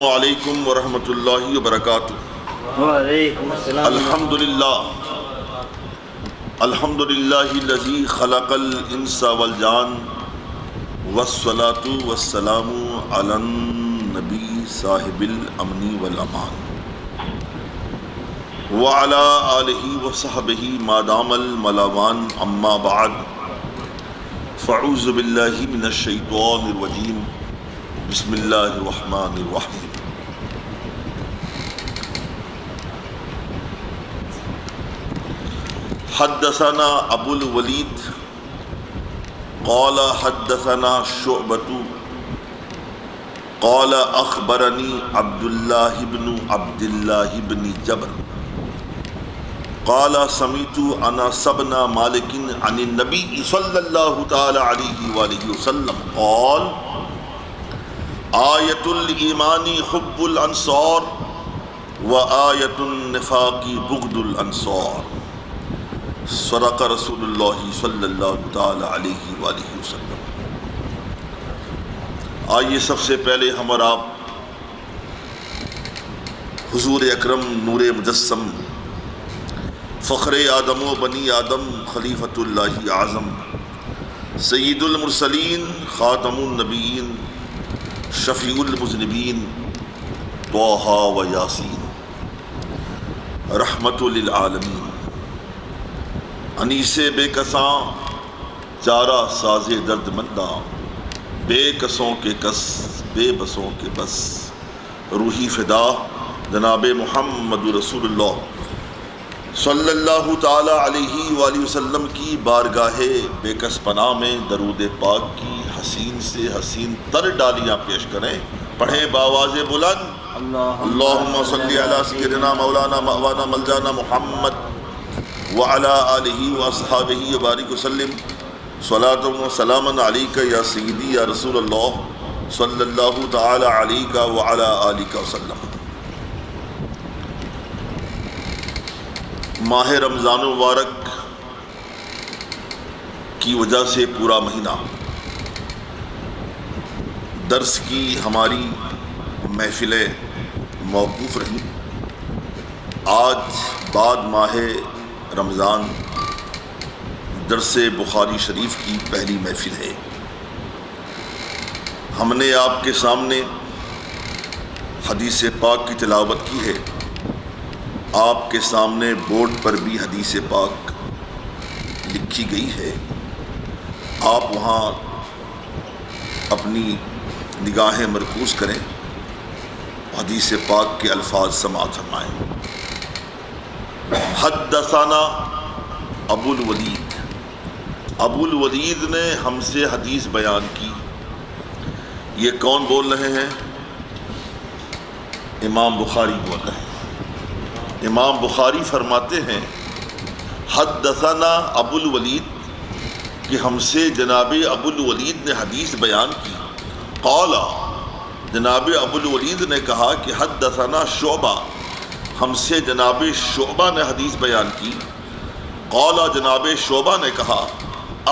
علیکم ورحمۃ اللہ وبرکاتہ۔ وعلیکم السلام۔ الحمدللہ الذی خلق الانس والجان والصلاة والسلام علی النبی صاحب الامن والامان وعلی آلہ وصحبہ ما دام الملاوان، اما بعد فاعوذ باللہ من الشیطان الرجیم، بسم اللہ الرحمن الرحیم۔ حدثنا ابو الولید قال حدثنا شعبۃ قال اخبرنی عبد اللہ بن جبر قال سمعت انس بن مالک عن النبی صلی اللہ تعالی علیہ وآلہ وسلم قال آیۃ الایمان حب الانصار وآیۃ النفاق بغض الانصار، صدق رسول اللہ صلی اللہ تعالی علیہ وآلہ وسلم۔ آئیے سب سے پہلے ہم اور آپ حضور اکرم نور مجسم فخر آدم و بنی آدم خلیفۃ اللہ اعظم سید المرسلین خاتم النبیین شفیع المذنبین طٰہٰ و یاسین رحمت للعالمین، انیس بے کساں چارہ ساز درد منداں، بے کسوں کے کس بے بسوں کے بس، روحی فدا جناب محمد رسول اللہ صلی اللہ تعالی علیہ وآلہ وسلم کی بارگاہ بے کس پناہ میں درود پاک کی حسین سے حسین تر ڈالیاں پیش کریں۔ پڑھیں بآواز بلند اللہم صلی علی سیدنا مولانا مأوانا ملجانا محمد وعلی آلہ واصحابہ وبارک وسلم، صلاۃ و سلاما علیک یا سیدی یا رسول اللہ صلی اللہ تعالی علیک وعلی آلہ وسلم۔ ماہ رمضان مبارک کی وجہ سے پورا مہینہ درس کی ہماری محفلیں موقوف رہیں۔ آج بعد ماہ رمضان درس بخاری شریف کی پہلی محفل ہے۔ ہم نے آپ کے سامنے حدیث پاک کی تلاوت کی ہے، آپ کے سامنے بورڈ پر بھی حدیث پاک لکھی گئی ہے، آپ وہاں اپنی نگاہیں مرکوز کریں، حدیث پاک کے الفاظ سماعت فرمائیں۔ حدثنا ابو الولید، ابو الولید نے ہم سے حدیث بیان کی۔ یہ کون بول رہے ہیں؟ امام بخاری بول رہے ہیں۔ امام بخاری فرماتے ہیں حدثنا ابو الولید، کہ ہم سے جناب ابو الولید نے حدیث بیان کی۔ قال، جناب ابو الولید نے کہا کہ حدثنا شعبہ، ہم سے جناب شعبہ نے حدیث بیان کی۔ قال، جناب شعبہ نے کہا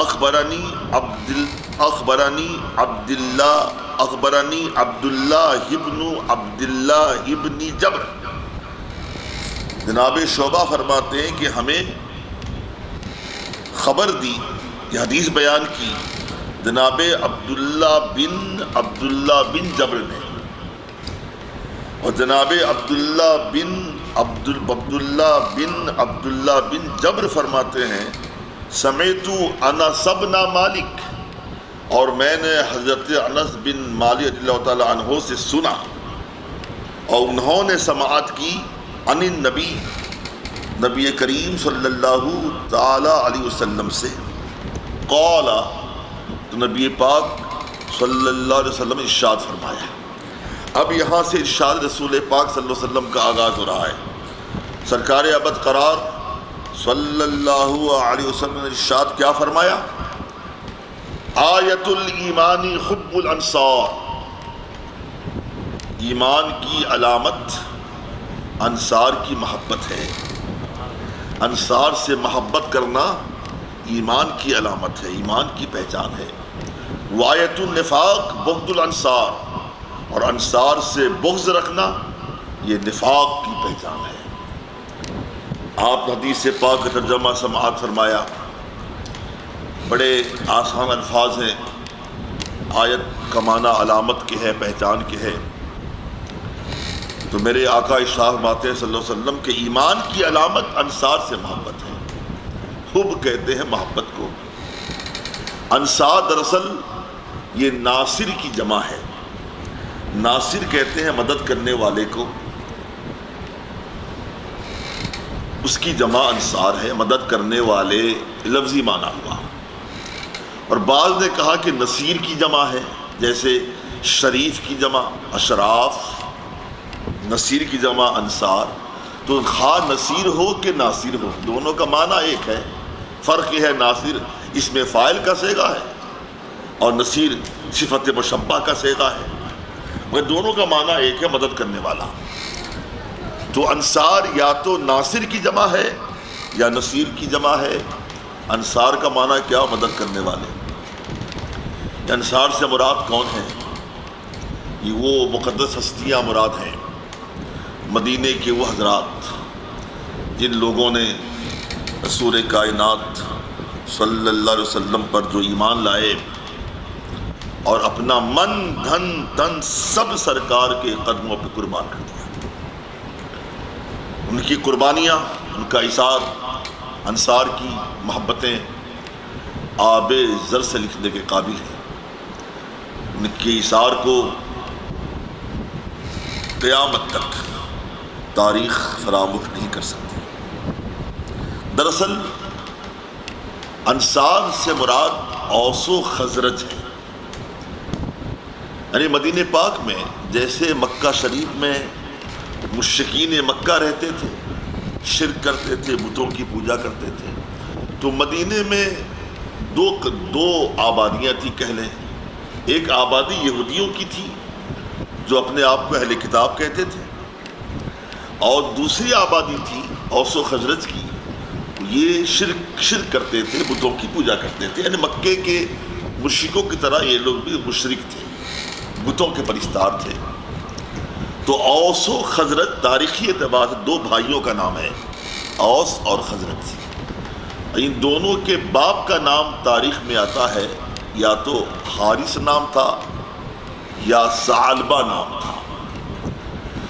اخبرنی عبد اللہ ابن جبر، جناب شعبہ فرماتے ہیں کہ ہمیں خبر دی، یہ حدیث بیان کی جناب عبداللہ بن جبر نے، اور جناب عبداللہ بن جبر فرماتے ہیں سمعت انس بن مالک، اور میں نے حضرت انس بن مالک رضی اللہ تعالی عنہ سے سنا، اور انہوں نے سماعت کی عن النبی، نبی کریم صلی اللہ تعالی علیہ وسلم سے۔ قال، تو نبی پاک صلی اللہ علیہ وسلم ارشاد فرمایا۔ اب یہاں سے ارشاد رسول پاک صلی اللہ علیہ وسلم کا آغاز ہو رہا ہے۔ سرکار ابد قرار صلی اللہ علیہ وسلم نے ارشاد کیا فرمایا؟ آیت الایمان حب الانصار، ایمان کی علامت انصار کی محبت ہے۔ انصار سے محبت کرنا ایمان کی علامت ہے، ایمان کی پہچان ہے۔ وآیت النفاق بغض الانصار، اور انصار سے بغض رکھنا یہ نفاق کی پہچان ہے۔ آپ حدیث پاک کا ترجمہ سماعت فرمایا، بڑے آسان الفاظ ہیں، آیت کا معنی علامت کے ہے، پہچان کے ہے۔ تو میرے آقا ارشاد فرماتے ہیں صلی اللہ علیہ وسلم کہ ایمان کی علامت انصار سے محبت ہے۔ حب کہتے ہیں محبت کو۔ انصار دراصل یہ ناصر کی جمع ہے۔ ناصر کہتے ہیں مدد کرنے والے کو، اس کی جمع انصار ہے، مدد کرنے والے لفظی معنی ہوا۔ اور بعض نے کہا کہ نصیر کی جمع ہے، جیسے شریف کی جمع اشراف، نصیر کی جمع انصار۔ تو خواہ نصیر ہو کہ ناصر ہو، دونوں کا معنی ایک ہے، فرق یہ ہے ناصر اس میں فاعل کا صیغہ ہے اور نصیر صفت مشبہ کا صیغہ ہے، مگر دونوں کا معنی ایک ہے، مدد کرنے والا۔ تو انصار یا تو ناصر کی جمع ہے یا نصیر کی جمع ہے۔ انصار کا معنی کیا؟ مدد کرنے والے۔ انصار سے مراد کون ہیں؟ یہ وہ مقدس ہستیاں مراد ہیں، مدینے کے وہ حضرات جن لوگوں نے رسول کائنات صلی اللہ علیہ وسلم پر جو ایمان لائے اور اپنا من دھن تن سب سرکار کے قدموں پہ قربان کر دیا۔ ان کی قربانیاں، ان کا ایثار، انصار کی محبتیں آب زر سے لکھنے کے قابل ہیں۔ ان کے ایثار کو قیامت تک تاریخ فراموش نہیں کر سکتی۔ دراصل انصار سے مراد اوس و خزرج ہے، یعنی مدینہ پاک میں جیسے مکہ شریف میں مشرکین مکہ رہتے تھے، شرک کرتے تھے، بتوں کی پوجا کرتے تھے، تو مدینے میں دو آبادیاں تھیں کہہ لیں۔ ایک آبادی یہودیوں کی تھی جو اپنے آپ کو اہل کتاب کہتے تھے، اور دوسری آبادی تھی اوس و خزرج کی، یہ شرک کرتے تھے، بتوں کی پوجا کرتے تھے، یعنی مکے کے مشرکوں کی طرح یہ لوگ بھی مشرک تھے، بتوں کے پرستار تھے۔ تو اوس و خزرج تاریخی اعتبار سے دو بھائیوں کا نام ہے، اوس اور خزرج۔ ان دونوں کے باپ کا نام تاریخ میں آتا ہے، یا تو حارث نام تھا یا ثعلبہ نام تھا،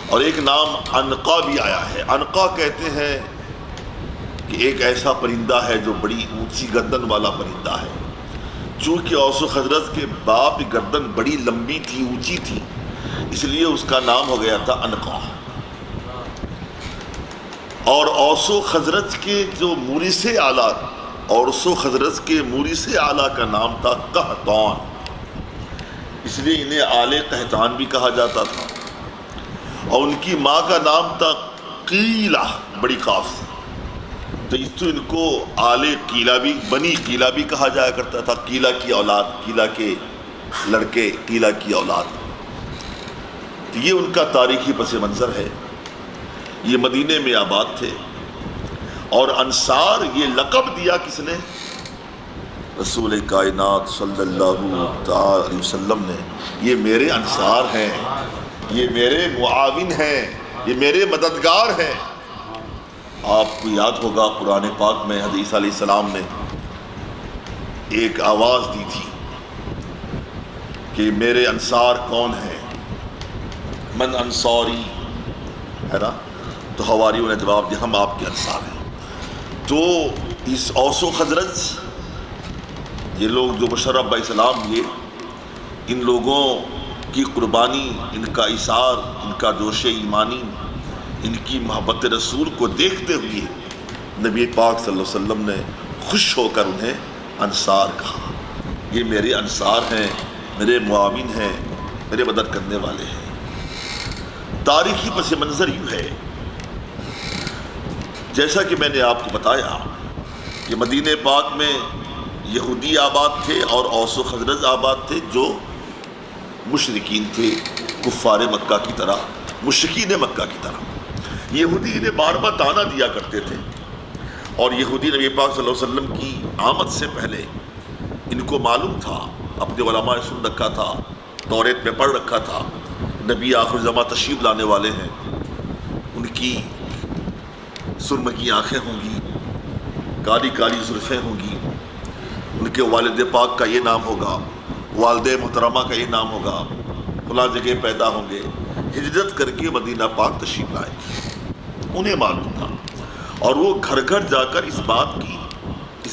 اور ایک نام عنقا بھی آیا ہے۔ عنقا کہتے ہیں کہ ایک ایسا پرندہ ہے جو بڑی اونچی گردن والا پرندہ ہے۔ چونکہ اوس و خزرج کے باپ کی گردن بڑی لمبی تھی، اونچی تھی، اس لیے اس کا نام ہو گیا تھا عنقا۔ اور اوس و خزرج کے جو مورث اعلیٰ، اوس و خزرج کے مورث اعلیٰ کا نام تھا قحطان، اس لیے انہیں آل قحطان بھی کہا جاتا تھا۔ اور ان کی ماں کا نام تھا قیلہ، بڑی قاف سے، تو ان کو آل قیلہ بھی، بنی قیلہ بھی کہا جایا کرتا تھا، قیلہ کی اولاد، قیلہ کے لڑکے، قیلہ کی اولاد۔ یہ ان کا تاریخی پس منظر ہے۔ یہ مدینے میں آباد تھے، اور انصار یہ لقب دیا کس نے؟ رسول کائنات صلی اللہ علیہ وسلم نے۔ یہ میرے انصار ہیں، یہ میرے معاون ہیں، یہ میرے مددگار ہیں۔ آپ کو یاد ہوگا قرآن پاک میں حضرت عیسیٰ علیہ السلام نے ایک آواز دی تھی کہ میرے انصار کون ہیں، من انصاری، ہے نا؟ تو حواریوں نے جواب دیا ہم آپ کے انصار ہیں۔ تو اس اوس و خزرج، یہ لوگ جو مشرف علیہ السلام، یہ ان لوگوں کی قربانی، ان کا ایثار، ان کا جوش ایمانی، ان کی محبت رسول کو دیکھتے ہوئے نبی پاک صلی اللہ علیہ وسلم نے خوش ہو کر انہیں انصار کہا۔ یہ میرے انصار ہیں، میرے معاون ہیں، میرے مدد کرنے والے ہیں۔ تاریخی پس منظر یوں ہے، جیسا کہ میں نے آپ کو بتایا کہ مدینہ پاک میں یہودی آباد تھے اور اوس و خزرج آباد تھے جو مشرکین تھے، کفار مکہ کی طرح، مشرکین مکہ کی طرح۔ یہودی انہیں بار بار طعنہ دیا کرتے تھے، اور یہودی نبی پاک صلی اللہ علیہ وسلم کی آمد سے پہلے ان کو معلوم تھا، اپنے علماء سن رکھا تھا، توریت میں پڑھ رکھا تھا، نبی آخر زماں تشریف لانے والے ہیں، ان کی سرمکی آنکھیں ہوں گی، کالی کالی زلفیں ہوں گی، ان کے والد پاک کا یہ نام ہوگا، والد محترمہ کا یہ نام ہوگا، فلاں جگہ پیدا ہوں گے، ہجرت کر کے مدینہ پاک تشریف لائے، انہیں معلوم تھا۔ اور وہ گھر گھر جا کر اس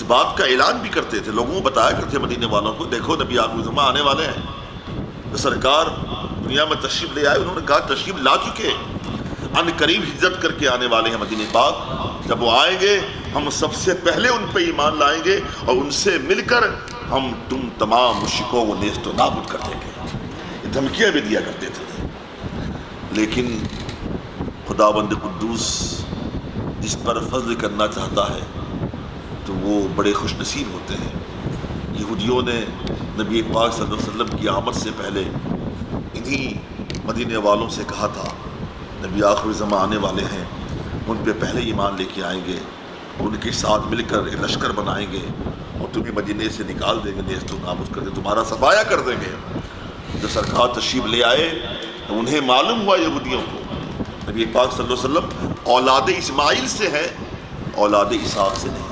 بات کا اعلان بھی کرتے تھے، لوگوں کو بتایا کرتے مدینے والوں کو، دیکھو نبی آخر الزماں آنے والے ہیں، تو سرکار دنیا میں تشریف لے آئے، انہوں نے کہا تشریف لا چکے، ان قریب ہجرت کر کے آنے والے ہیں مدینے پاک، جب وہ آئیں گے ہم سب سے پہلے ان پہ ایمان لائیں گے اور ان سے مل کر ہم تم تمام مشرکوں کو نیست و نابود کر دیں گے، یہ دھمکیاں بھی دیا کرتے تھے۔ لیکن خداوند قدوس جس پر فضل کرنا چاہتا ہے تو وہ بڑے خوش نصیب ہوتے ہیں۔ یہودیوں نے نبی پاک صلی اللہ علیہ وسلم کی آمد سے پہلے انہی مدینے والوں سے کہا تھا نبی آخر زمان آنے والے ہیں، ان پہ پہلے ایمان لے کے آئیں گے، ان کے ساتھ مل کر ایک لشکر بنائیں گے اور تمہیں مدینے سے نکال دیں گے، نیست و نابود کر دیں، تمہارا صفایا کر دیں گے۔ جب سرکار تشریف لے آئے تو انہیں معلوم ہوا یہودیوں کو نبی پاک صلی اللہ علیہ وسلم اولاد اسماعیل سے ہے، اولاد اسحاق سے نہیں ہے۔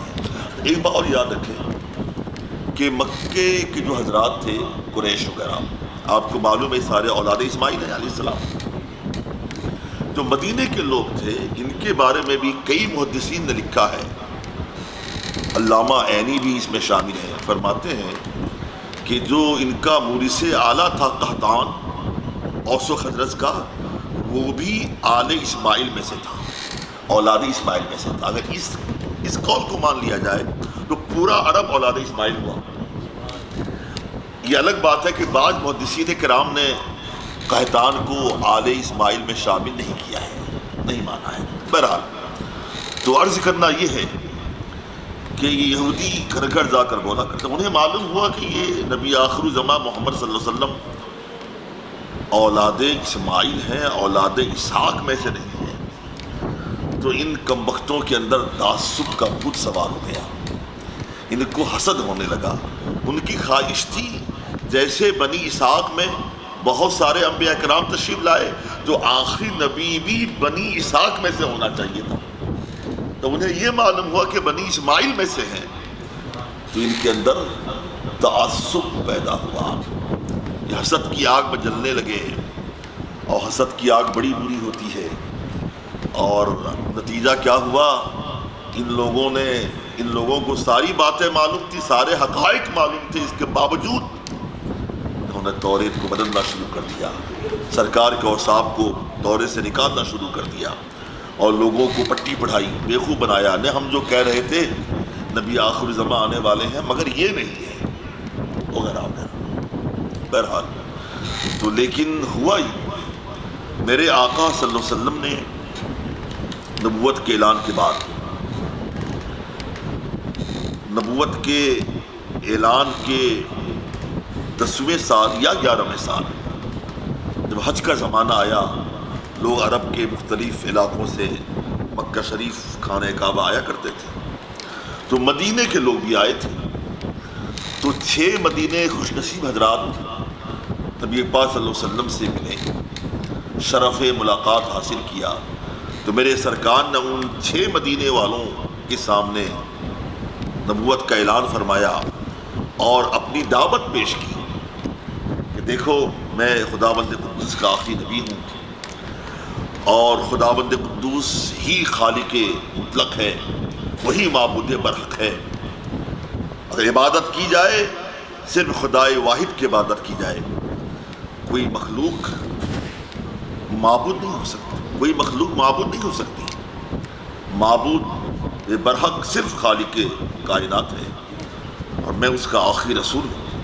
ایک بات اور یاد رکھیں کہ مکے کے جو حضرات تھے قریش وغیرہ، آپ کو معلوم ہے سارے اولاد اسماعیل ہیں علیہ السلام۔ جو مدینے کے لوگ تھے ان کے بارے میں بھی کئی محدثین نے لکھا ہے، علامہ عینی بھی اس میں شامل ہیں، فرماتے ہیں کہ جو ان کا مورث اعلیٰ تھا قحطان اوس و خزرج کا، وہ بھی آل اسماعیل میں سے تھا، اولاد اسماعیل میں سے تھا۔ اگر اس قول کو مان لیا جائے تو پورا عرب اولاد اسماعیل ہوا۔ یہ الگ بات ہے کہ بعض محدثین کرام نے قحطان کو آل اسماعیل میں شامل نہیں کیا ہے، نہیں مانا ہے۔ بہرحال تو عرض کرنا یہ ہے کہ یہودی گھر گھر جا کر بولا کرتے، انہیں معلوم ہوا کہ یہ نبی آخر زمان محمد صلی اللہ علیہ وسلم اولاد اسماعیل ہیں، اولاد اسحاق میں سے نہیں ہیں۔ تو ان کمبختوں کے اندر تعصب کا بھوت سوار ہو گیا، ان کو حسد ہونے لگا۔ ان کی خواہش تھی جیسے بنی اسحاق میں بہت سارے انبیاء کرام تشریف لائے تو آخری نبی بھی بنی اسحاق میں سے ہونا چاہیے تھا۔ تو انہیں یہ معلوم ہوا کہ بنی اسماعیل میں سے ہیں، تو ان کے اندر تعصب پیدا ہوا، یہ حسد کی آگ میں جلنے لگے، اور حسد کی آگ بڑی بری ہوتی ہے۔ اور نتیجہ کیا ہوا، ان لوگوں کو ساری باتیں معلوم تھی، سارے حقائق معلوم تھے، اس کے باوجود انہوں نے توریت کو بدلنا شروع کر دیا، سرکار کے اوصاف کو دورے سے نکالنا شروع کر دیا، اور لوگوں کو پٹی پڑھائی، بیوقوف بنایا، نے ہم جو کہہ رہے تھے نبی آخر زمان آنے والے ہیں مگر یہ نہیں ہے وغیرہ وغیرہ۔ بہرحال تو لیکن ہوا ہی، میرے آقا صلی اللہ علیہ وسلم نے نبوت کے اعلان کے بعد، نبوت کے اعلان کے 10ویں سال یا 11ویں سال جب حج کا زمانہ آیا، لوگ عرب کے مختلف علاقوں سے مکہ شریف خانہ کعبہ آیا کرتے تھے، تو مدینے کے لوگ بھی آئے تھے۔ تو 6 مدینے خوش نصیب حضرات نبی پاک صلی اللہ علیہ وسلم سے ملے، شرف ملاقات حاصل کیا، تو میرے سرکار نے ان 6 مدینے والوں کے سامنے نبوت کا اعلان فرمایا اور اپنی دعوت پیش کی کہ دیکھو میں خداوند قدوس کا آخری نبی ہوں، اور خداوند قدوس ہی خالق مطلق ہے، وہی معبود برحق ہے، اگر عبادت کی جائے صرف خدائے واحد کی عبادت کی جائے، کوئی مخلوق معبود نہیں ہو سکتی، کوئی مخلوق معبود نہیں ہو سکتی، معبود برحق صرف خالق کائنات ہے، اور میں اس کا آخری رسول ہوں۔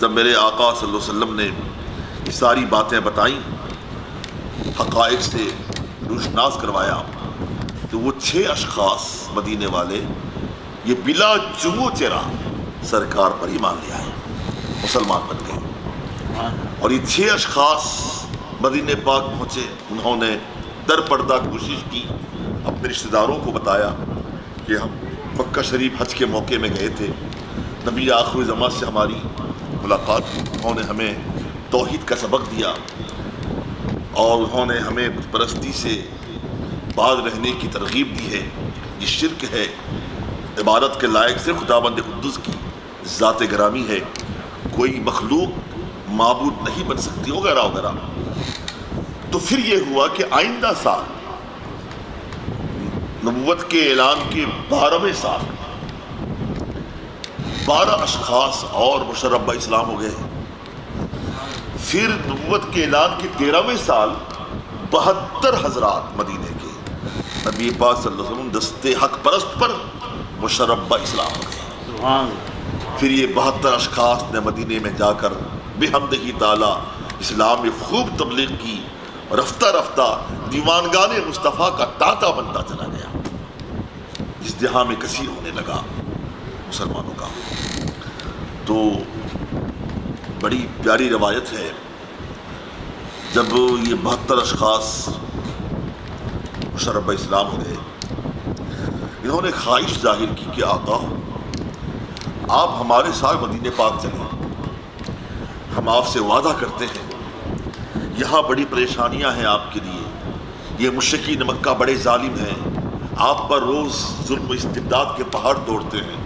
جب میرے آقا صلی اللہ علیہ وسلم نے یہ ساری باتیں بتائیں، حقائق سے روشناس کروایا، تو وہ 6 اشخاص مدینے والے یہ بلا چمو چرا سرکار پر ایمان لے آئے، مسلمان بن گئے۔ اور یہ 6 اشخاص مدینے پاک پہنچے، انہوں نے در پردہ کوشش کی، اپنے رشتہ داروں کو بتایا کہ ہم مکہ شریف حج کے موقع میں گئے تھے، نبی آخر زمان سے ہماری ملاقات ہوئی، انہوں نے ہمیں توحید کا سبق دیا، اور انہوں نے ہمیں بت پرستی سے باز رہنے کی ترغیب دی ہے۔ یہ شرک ہے، عبادت کے لائق صرف خداوند قدوس کی ذات گرامی ہے، کوئی مخلوق معبود نہیں بن سکتی وغیرہ وغیرہ۔ تو پھر یہ ہوا کہ آئندہ سال نبوت کے اعلان کے 12ویں سال 12 اشخاص اور مشرف اسلام ہو گئے۔ پھر نبوت کے اعلان کے 13ویں سال 72 حضرات مدینے کے نبی پاک صلی اللہ علیہ وسلم دستے حق پرست پر مشرف اسلام ہو گئے۔ پھر یہ 72 اشخاص نے مدینے میں جا کر بحمدہ تعالی اسلام میں خوب تبلیغ کی، رفتہ رفتہ دیوانگان مصطفیٰ کا تاتا بنتا چلا گیا، ازدحام میں کثیر ہونے لگا مسلمانوں کا۔ تو بڑی پیاری روایت ہے، جب یہ 72 اشخاص مشرف اسلام ہو گئے، انہوں نے خواہش ظاہر کی کہ آقا آپ ہمارے ساتھ مدینہ پاک چلیں، ہم آپ سے وعدہ کرتے ہیں، یہاں بڑی پریشانیاں ہیں آپ کے لیے، یہ مشرکین مکہ بڑے ظالم ہیں، آپ پر روز ظلم و استبداد کے پہاڑ توڑتے ہیں،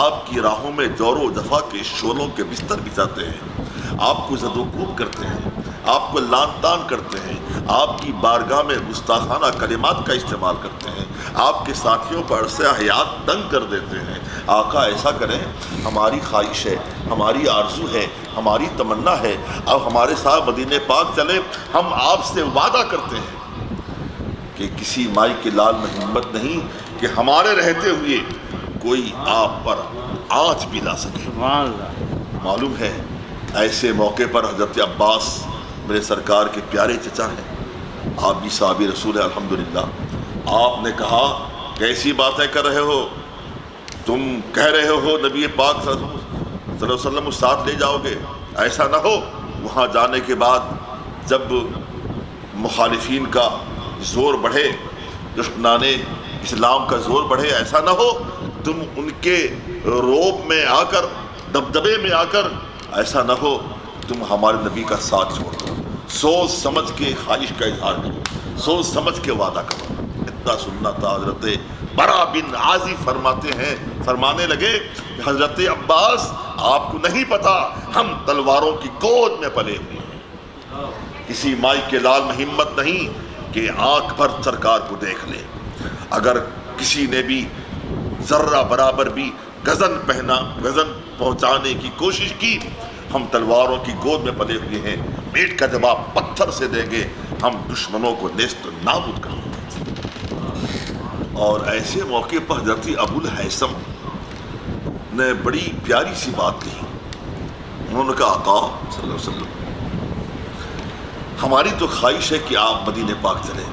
آپ کی راہوں میں جور و جفا کے شعلوں کے بستر بچھاتے ہیں، آپ کو زد و کوب کرتے ہیں، آپ کو لان تان کرتے ہیں، آپ کی بارگاہ میں گستاخانہ کلمات کا استعمال کرتے ہیں، آپ کے ساتھیوں پر عرصہ حیات تنگ کر دیتے ہیں۔ آقا ایسا کریں، ہماری خواہش ہے، ہماری آرزو ہے، ہماری تمنا ہے، اب ہمارے ساتھ مدینہ پاک چلیں، ہم آپ سے وعدہ کرتے ہیں کہ کسی مائی کے لال میں ہمت نہیں کہ ہمارے رہتے ہوئے کوئی آپ پر آنچ بھی لا سکے۔ معلوم ہے ایسے موقع پر حضرت عباس میرے سرکار کے پیارے چچا ہیں، آپ بھی صحابی رسول ہیں الحمدللہ۔ آپ نے کہا کیسی باتیں کر رہے ہو، تم کہہ رہے ہو نبی پاک صلی اللہ علیہ وسلم ساتھ لے جاؤ گے، ایسا نہ ہو وہاں جانے کے بعد جب مخالفین کا زور بڑھے، دشمنان اسلام کا زور بڑھے، ایسا نہ ہو تم ان کے روب میں آ کر، دبدبے میں آ کر، ایسا نہ ہو تم ہمارے نبی کا ساتھ چھوڑ دو، سوچ سمجھ کے خواہش کا اظہار کرو، سوچ سمجھ کے وعدہ کرو۔ اتنا سننا تھا۔ حضرت برا بن عازب فرمانے لگے کہ حضرت عباس آپ کو نہیں پتا ہم تلواروں کی گود میں پلے ہوئے ہیں، کسی مائی کے لال میں ہمت نہیں کہ آنکھ بھر سرکار کو دیکھ لے، اگر کسی نے بھی ذرہ برابر بھی گزن پہنچانے کی کوشش کی، ہم تلواروں کی گود میں پلے ہوئے ہیں، میٹ کا جواب پتھر سے دیں گے، ہم دشمنوں کو نیست و نابود کریں گے۔ اور ایسے موقع پر حضرت ابو الہیثم نے بڑی پیاری سی بات کہی، انہوں نے کہا آقا صلی اللہ علیہ وسلم ہماری تو خواہش ہے کہ آپ مدینہ پاک چلیں،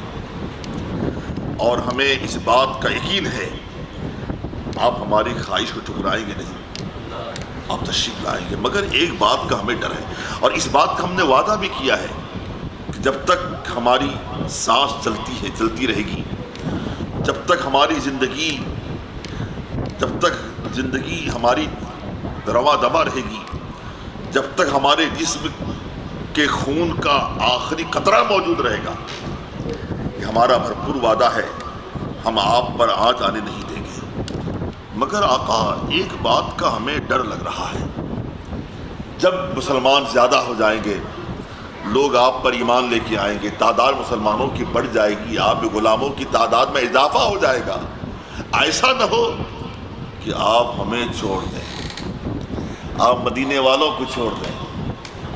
اور ہمیں اس بات کا یقین ہے آپ ہماری خواہش کو ٹھکرائیں گے نہیں، آپ تشریف لائیں گے، مگر ایک بات کا ہمیں ڈر ہے، اور اس بات کا ہم نے وعدہ بھی کیا ہے کہ جب تک ہماری سانس چلتی رہے گی، جب تک ہماری زندگی ہماری رواں دواں رہے گی، جب تک ہمارے جسم کے خون کا آخری قطرہ موجود رہے گا، یہ ہمارا بھرپور وعدہ ہے، ہم آپ پر آنچ آنے نہیں دیں گے۔ مگر آقا ایک بات کا ہمیں ڈر لگ رہا ہے، جب مسلمان زیادہ ہو جائیں گے، لوگ آپ پر ایمان لے کے آئیں گے، تعداد مسلمانوں کی بڑھ جائے گی، آپ کے غلاموں کی تعداد میں اضافہ ہو جائے گا، ایسا نہ ہو کہ آپ ہمیں چھوڑ دیں، آپ مدینے والوں کو چھوڑ دیں،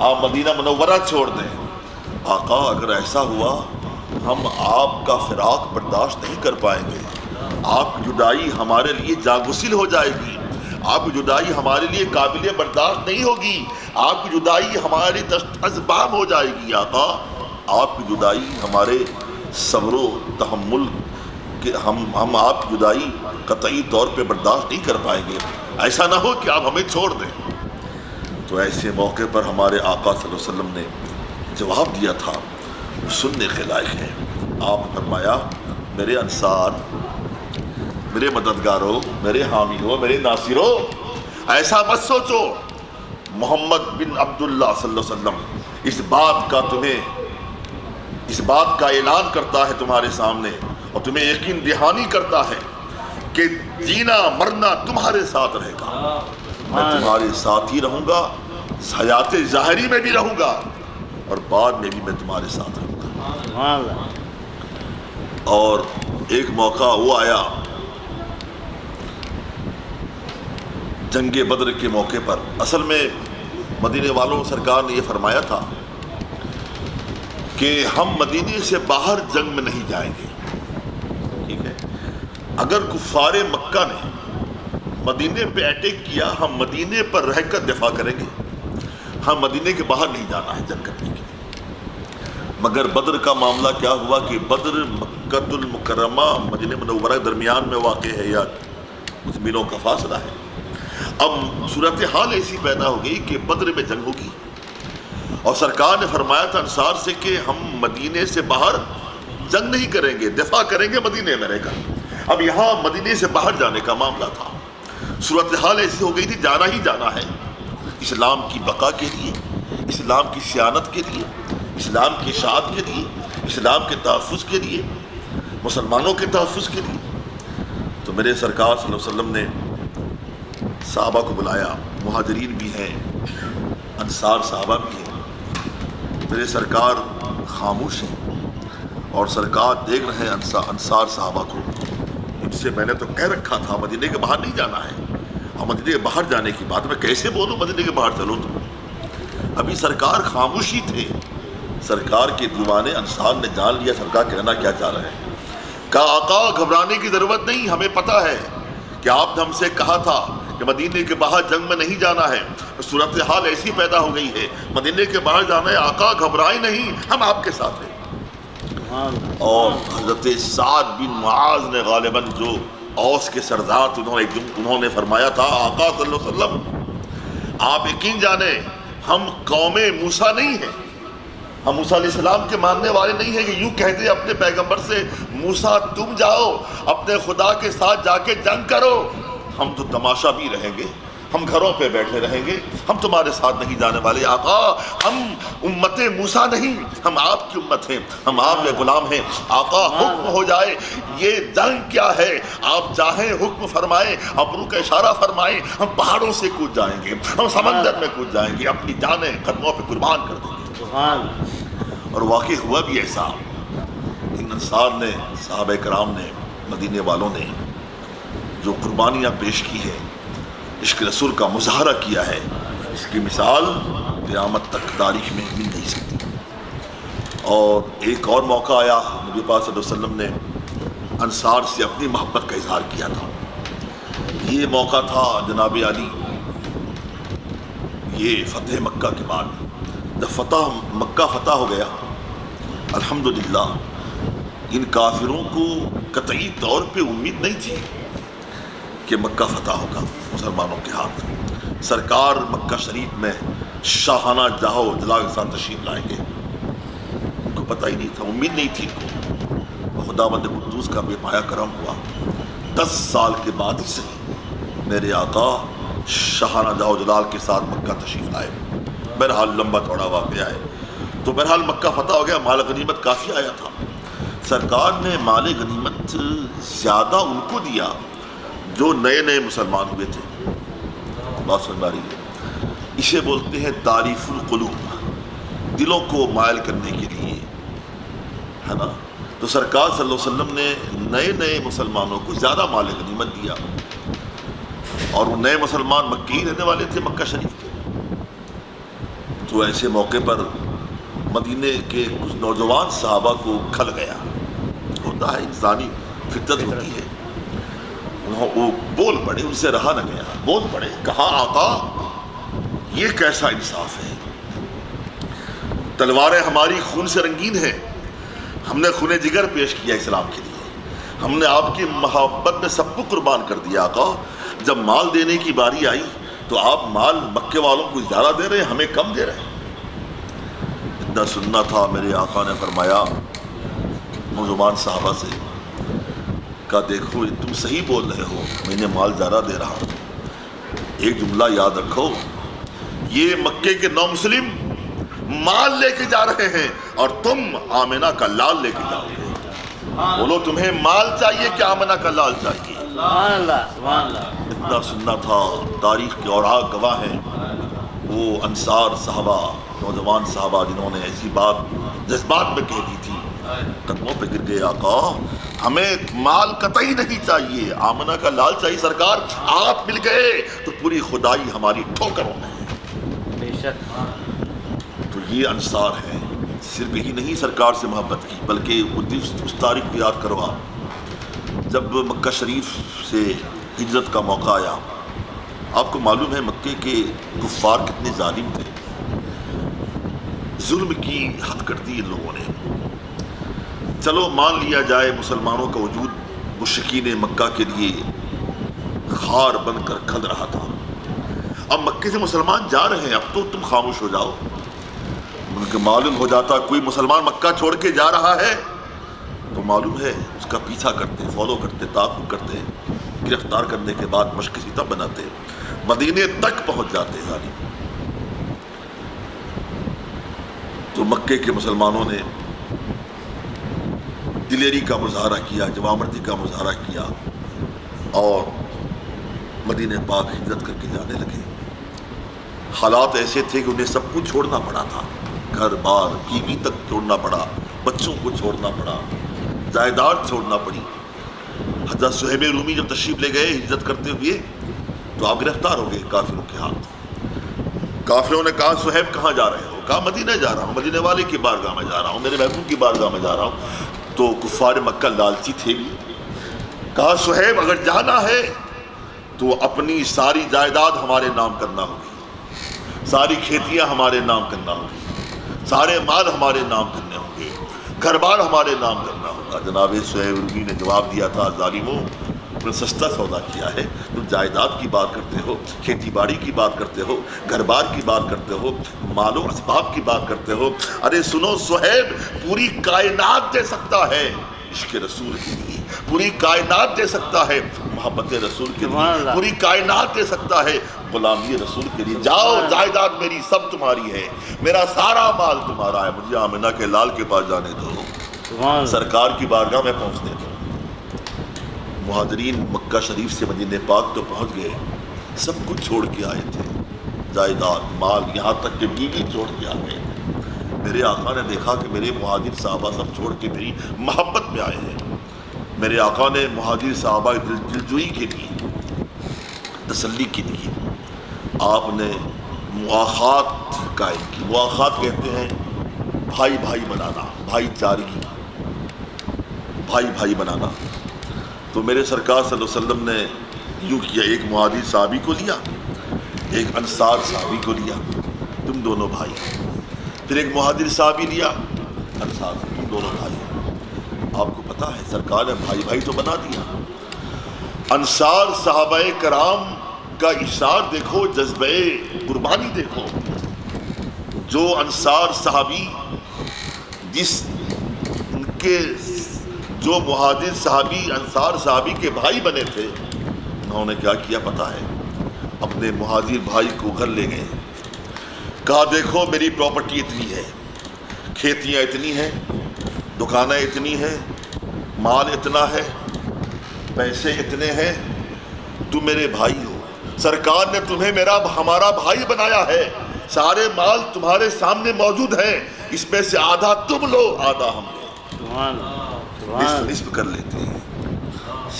آپ مدینہ منورہ چھوڑ دیں۔ آقا اگر ایسا ہوا ہم آپ کا فراق برداشت نہیں کر پائیں گے، آپ کی جدائی ہمارے لیے جاگسل ہو جائے گی، آپ کی جدائی ہمارے لیے قابل برداشت نہیں ہوگی، آپ کی جدائی ہمارے لیے ازبام ہو جائے گی۔ آقا آپ کی جدائی ہمارے صبر و تحمل کہ ہم آپ کی جدائی قطعی طور پہ برداشت نہیں کر پائیں گے، ایسا نہ ہو کہ آپ ہمیں چھوڑ دیں۔ تو ایسے موقع پر ہمارے آقا صلی اللہ علیہ وسلم نے جواب دیا تھا، وہ سننے کے لائق ہے۔ آپ نے فرمایا میرے انصار، میرے مددگاروں، میرے حامیوں، میرے ناصروں، ایسا مت سوچو محمد بن عبداللہ صلی اللہ علیہ وسلم اس بات کا تمہیں اس بات کا اعلان کرتا ہے تمہارے سامنے اور تمہیں یقین دہانی کرتا ہے کہ جینا مرنا تمہارے ساتھ رہے گا، میں تمہارے ساتھ ہی رہوں گا، حیات ظاہری میں بھی رہوں گا اور بعد میں بھی میں تمہارے ساتھ رہوں گا۔ اور ایک موقع وہ آیا جنگ بدر کے موقع پر، اصل میں مدینے والوں سرکار نے یہ فرمایا تھا کہ ہم مدینے سے باہر جنگ میں نہیں جائیں گے، ٹھیک ہے؟ اگر کفار مکہ نے مدینے پہ اٹیک کیا، ہم مدینے پر رہ کر دفاع کریں گے، ہم مدینے کے باہر نہیں جانا ہے جنگ کرنے کے لیے۔ مگر بدر کا معاملہ کیا ہوا کہ بدر مکہ المکرمہ مدینہ منورہ کے درمیان میں واقع ہے، یا کچھ میلوں کا فاصلہ ہے۔ اب صورتحال ایسی پیدا ہو گئی کہ بدر میں جنگ ہوگی اور سرکار نے فرمایا تھا انصار سے کہ ہم مدینے سے باہر جنگ نہیں کریں گے، دفاع کریں گے مدینے میں رہ کر۔ اب یہاں مدینے سے باہر جانے کا معاملہ تھا، صورتحال ایسی ہو گئی تھی جانا ہی جانا ہے، اسلام کی بقا کے لیے، اسلام کی صیانت کے لیے، اسلام کی اشاعت کے لیے، اسلام کے تحفظ کے لیے، مسلمانوں کے تحفظ کے لیے۔ تو میرے سرکار صلی اللہ علیہ وسلم نے صحابہ کو بلایا، مہاجرین بھی ہیں، انصار صحابہ بھی ہیں۔ میرے سرکار خاموش ہیں اور سرکار دیکھ رہے ہیں انصار صحابہ کو۔ ان سے میں نے تو کہہ رکھا تھا مدینے کے باہر نہیں جانا ہے، اور مدینے کے باہر جانے کی بات میں کیسے بولوں مدینے کے باہر چلو تو؟ ابھی سرکار خاموش ہی تھے۔ سرکار کے دیوانے انصار نے جان لیا سرکار کہنا کیا چاہ رہے ہیں۔ کہا آقا گھبرانے کی ضرورت نہیں، ہمیں پتہ ہے کہ آپ نے ہم سے کہا تھا کہ مدینے کے باہر جنگ میں نہیں جانا ہے، صورتحال ایسی پیدا ہو گئی ہے، مدینے کے باہر جانا ہے، آقا گھبرائے نہیں، ہم آپ کے ساتھ ہیں۔ اور حضرت سعد بن معاذ نے غالباً جو اوس کے سردار تھے انہوں نے فرمایا تھا آقا صلی اللہ علیہ وسلم آپ یقین جانیں ہم قوم موسیٰ نہیں ہیں، ہم موسیٰ علیہ السلام کے ماننے والے نہیں ہیں کہ یوں کہتے اپنے پیغمبر سے موسیٰ تم جاؤ اپنے خدا کے ساتھ جا کے جنگ کرو، ہم تو تماشا بھی رہیں گے، ہم گھروں پہ بیٹھے رہیں گے، ہم تمہارے ساتھ نہیں جانے والے آقا، ہم امت موسیٰ نہیں، ہم آپ کی امت ہیں، ہم آپ کے غلام ہیں، آقا حکم ہو جائے یہ جنگ کیا ہے، آپ چاہیں حکم فرمائیں، ابرو کا اشارہ فرمائیں، ہم پہاڑوں سے کود جائیں گے، ہم سمندر میں کود جائیں گے، اپنی جانیں قدموں پہ قربان کر دیں گے۔ اور واقع ہوا بھی ایسا، ان انصار نے، صحابہ کرام نے، مدینے والوں نے جو قربانیاں پیش کی ہیں، عشق رسول کا مظاہرہ کیا ہے، اس کی مثال قیامت تک تاریخ میں مل نہیں سکتی۔ اور ایک اور موقع آیا، نبی پاک صلی اللہ علیہ وسلم نے انصار سے اپنی محبت کا اظہار کیا تھا۔ یہ موقع تھا جناب علی، یہ فتح مکہ کے بعد جب مکہ فتح ہو گیا، الحمدللہ ان کافروں کو قطعی طور پہ امید نہیں تھی کہ مکہ فتح ہوگا مسلمانوں کے ہاتھ۔ سرکار مکہ شریف میں شاہانہ جاہ و جلال کے ساتھ تشریف لائیں گے، ان کو پتہ ہی نہیں تھا، امید نہیں تھی ان کو۔ خداوند قدوس کا بے پایا کرم ہوا، 10 سال کے بعد ہی صحیح میرے آقا شاہانہ جاہ و جلال کے ساتھ مکہ تشریف لائے۔ بہرحال لمبا چوڑا واقعہ ہے، تو بہرحال مکہ فتح ہو گیا، مال غنیمت کافی آیا تھا۔ سرکار نے مال غنیمت زیادہ ان کو دیا جو نئے نئے مسلمان ہوئے تھے۔ بات سمجھ آ رہی ہے؟ اسے بولتے ہیں تعریف القلوب، دلوں کو مائل کرنے کے لیے، ہے نا؟ تو سرکار صلی اللہ علیہ وسلم نے نئے نئے مسلمانوں کو زیادہ مال غنیمت دیا، اور وہ نئے مسلمان مکے ہی رہنے والے تھے، مکہ شریف کے۔ تو ایسے موقع پر مدینے کے کچھ نوجوان صحابہ کو کھل گیا، ہوتا ہے انسانی فطرت ہوتی ہے، وہ بول پڑے، ان سے رہا نہ گیا، بول پڑے، کہا آقا یہ کیسا انصاف ہے، تلواریں ہماری خون سے رنگین ہیں، ہم نے خون جگر پیش کیا اسلام کے لیے، ہم نے آپ کی محبت میں سب کو قربان کر دیا آقا، جب مال دینے کی باری آئی تو آپ مال مکے والوں کو زیادہ دے رہے ہیں، ہمیں کم دے رہے ہیں۔ اتنا سننا تھا، میرے آقا نے فرمایا نوجوان صحابہ سے، کہا دیکھو تم صحیح بول رہے ہو، میں نے مال زیادہ دے رہا ہوں، ایک جملہ یاد رکھو، یہ مکے کے نو مسلم مال لے کے جا رہے ہیں اور تم آمنہ کا لال لے کے جاؤ گے. بولو تمہیں مال چاہیے کہ آمنہ کا لال چاہیے؟ سبحان اللہ سبحان اللہ. اتنا سننا تھا. تاریخ کے اوراق گواہ ہیں وہ انصار صحابہ، نوجوان صحابہ جنہوں نے ایسی بات جذبات میں کہہ دی تھی، قدموں پہ گر گئے. آقا ہمیں مال قطعی نہیں چاہیے، آمنہ کا لال چاہیے. سرکار آپ مل گئے تو پوری خدائی ہماری ٹھوکروں میں ہے. بے شک. تو یہ انصار ہیں. صرف یہی نہیں سرکار سے محبت کی، بلکہ اس تاریخ کو یاد کروا جب مکہ شریف سے ہجرت کا موقع آیا. آپ کو معلوم ہے مکے کے کفار کتنے ظالم تھے. ظلم کی حد کر دی ان لوگوں نے. چلو مان لیا جائے مسلمانوں کا وجود مشرکین مکہ کے لیے خار بن کر کھل رہا تھا. اب مکے سے مسلمان جا رہے ہیں، اب تو تم خاموش ہو جاؤ. ان کو معلوم ہو جاتا کوئی مسلمان مکہ چھوڑ کے جا رہا ہے تو معلوم ہے اس کا پیچھا کرتے، فالو کرتے، تعاقب کرتے، گرفتار کرنے کے بعد مشق سیتا بناتے، مدینے تک پہنچ جاتے ظالم. تو مکے کے مسلمانوں نے دلیری کا مظاہرہ کیا، جوامردی کا مظاہرہ کیا اور مدینہ پاک ہجرت کر کے جانے لگے. حالات ایسے تھے کہ انہیں سب کچھ چھوڑنا پڑا تھا. گھر بار بیوی تک چھوڑنا پڑا، بچوں کو چھوڑنا پڑا، جائیداد چھوڑنا پڑی. حضرت صہیب رومی جب تشریف لے گئے ہجرت کرتے ہوئے تو آپ گرفتار ہو گئے کافروں کے ہاتھ. کافروں نے کہا صہیب کہاں جا رہے ہو؟ کہا مدینہ جا رہا ہوں، مدینے والے کی بارگاہ میں جا رہا ہوں، میرے محبوب کی بارگاہ میں جا رہا ہوں. تو کفار مکہ لالچی تھے بھی. کہا صہیب اگر جانا ہے تو اپنی ساری جائیداد ہمارے نام کرنا ہوگی، ساری کھیتیاں ہمارے نام کرنا ہوگی، سارے مال ہمارے نام کرنے ہوں گے، گھر بار ہمارے نام کرنا ہوگا. جناب صہیب رومی نے جواب دیا تھا ظالموں تم نے سستا سودا کیا ہے. تم جائیداد کی بات کرتے ہو، کھیتی باڑی کی بات کرتے ہو، گھر بار کی بات کرتے ہو، مال و اسباب کی بات کرتے ہو. ارے سنو صہیب پوری کائنات دے سکتا ہے عشق رسول کے لیے، پوری کائنات دے سکتا ہے محبت رسول کے لیے، پوری کائنات دے سکتا ہے غلامی رسول کے لیے. جاؤ جائیداد میری سب تمہاری ہے، میرا سارا مال تمہارا ہے، مجھے آمنہ کے لال کے پاس جانے دو، سرکار کی بارگاہ میں پہنچنے دو. مہاجرین مکہ شریف سے مدینہ پاک تو پہنچ گئے، سب کچھ چھوڑ کے آئے تھے، جائیداد مال، یہاں تک کہ بیوی چھوڑ کے آ گئے. میرے آقا نے دیکھا کہ میرے مہاجر صحابہ سب چھوڑ کے میری محبت میں آئے ہیں. میرے آقا نے مہاجر صحابہ دلجوئی کے لیے، تسلی کے لیے آپ نے مواخات قائم کی. مواخات کہتے ہیں بھائی بھائی بنانا، بھائی چارگی، بھائی بھائی بنانا. تو میرے سرکار صلی اللہ علیہ وسلم نے یوں کیا، ایک مہاجر صحابی کو لیا، ایک انصار صحابی کو لیا، تم دونوں بھائی. پھر ایک مہاجر صحابی لیا، انصار سے، تم دونوں بھائی. آپ کو پتا ہے سرکار نے بھائی بھائی تو بنا دیا. انصار صحابہ کرام کا اشار دیکھو، جذبہ قربانی دیکھو. جو انصار صحابی جس ان کے جو مہاجر صحابی انصار صحابی کے بھائی بنے تھے، انہوں نے کیا کیا پتا ہے؟ اپنے مہاجر بھائی کو گھر لے گئے، کہا دیکھو میری پراپرٹی اتنی ہے، کھیتیاں اتنی ہیں، دکانیں اتنی ہیں، مال اتنا ہے، پیسے اتنے ہیں، تم میرے بھائی ہو، سرکار نے تمہیں ہمارا بھائی بنایا ہے، سارے مال تمہارے سامنے موجود ہیں، اس میں سے آدھا تم لو آدھا ہم لو، نصف کر لیتے ہیں.